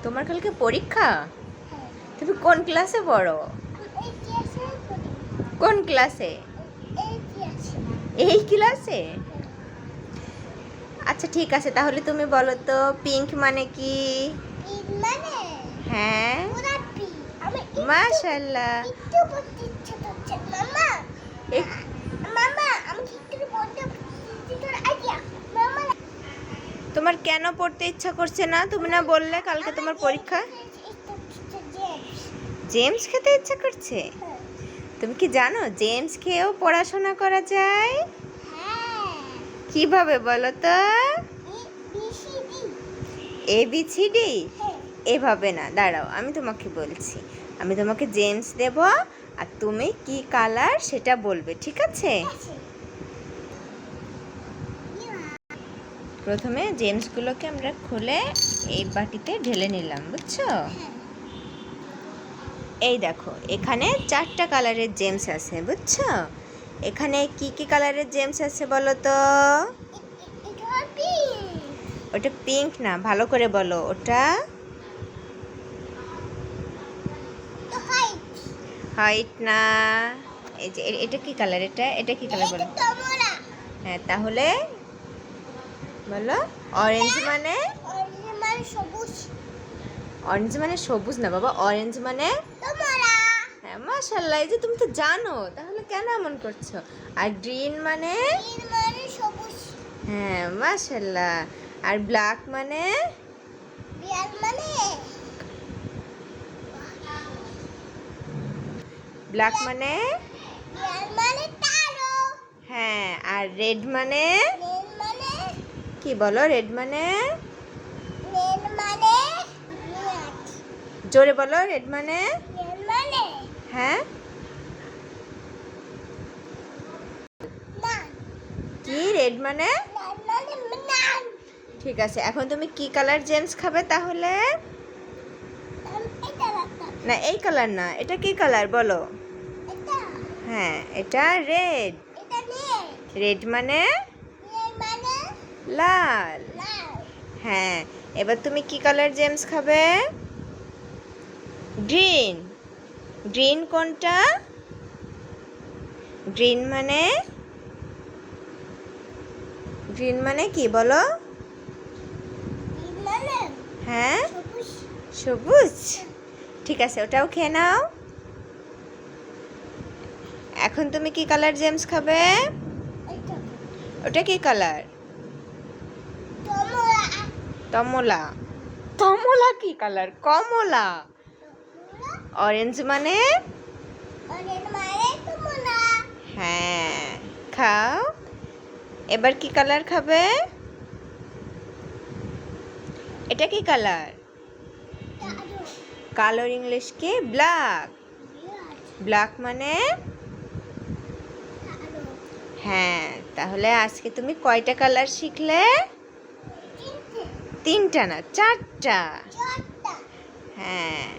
তোমার কালকে পরীক্ষা? তুমি কোন ক্লাসে পড়ো? কোন ক্লাসে? এই ক্লাসে? আচ্ছা ঠিক আছে, তাহলে তুমি বলো তো পিঙ্ক মানে কি? হ্যাঁ, মাশাআল্লাহ। তোমার কেন পড়তে ইচ্ছা করছে না? তুমি না বললে কালকে তোমার পরীক্ষা? জেমস খেতে ইচ্ছা করছে? তুমি কি জানো জেমস খেয়েও পড়াশোনা করা যায়? কিভাবে বলো তো? ABCD? এভাবে না, দাঁড়াও আমি তোমাকে বলছি। আমি তোমাকে জেমস দেব আর তুমি কি কালার সেটা বলবে, ঠিক আছে? প্রথমে জেমসগুলোকে আমরা খুলে এই বাটিতে ঢেলে নিলাম, বুঝছো? এই দেখো, এখানে 4টা কালারের জেমস আছে, বুঝছো? এখানে কি কি কালারের জেমস আছে বলো তো? ওটা পিঙ্ক না, ভালো করে বলো। ওটা হোয়াইট না। এই যে এটা কি কালার? এটা কি কালার বলো? হ্যাঁ, তাহলে বলো। অরেঞ্জ মানে? অরেঞ্জ মানে সবুজ না বাবা, অরেঞ্জ মানে? হ্যাঁ, মাশাআল্লাহ, এই যে তুমি তো জানো, তাহলে কেন এমন করছো? আর গ্রিন মানে? হ্যাঁ, মাশাআল্লাহ। আর ব্ল্যাক মানে? ব্ল্যাক মানে? হ্যাঁ, আর রেড মানে? কি বলো, রেড মানে? জোরে বলো, রেড মানে? হ্যাঁ, কি রেড মানে? ঠিক আছে, এখন তুমি কি কালার জেমস খাবে তাহলে? না, এই কালার না, এটা কি কালার বলো? হ্যাঁ, এটা রেড। রেড মানে? লাল। হ্যাঁ, এবার তুমি কি কালার জেমস খাবে? গ্রিন। গ্রিন কোনটা? গ্রিন মানে? গ্রিন মানে কি বলো? হ্যাঁ, সবুজ। ঠিক আছে, ওটাও খেয়ে নাও। এখন তুমি কি কালার জেমস খাবে? ওটা কি কালার? কমলা। কমলা কি কালার? কমলা। অরেঞ্জ মানে? হ্যাঁ, খাও। এবার কি কালার খাবে? এটা কি কালার? কালোর ইংলিশ কি? ব্ল্যাক। ব্ল্যাক মানে? হ্যাঁ, তাহলে আজকে তুমি কয়টা কালার শিখলে? 3টা না, 4টা। হ্যাঁ।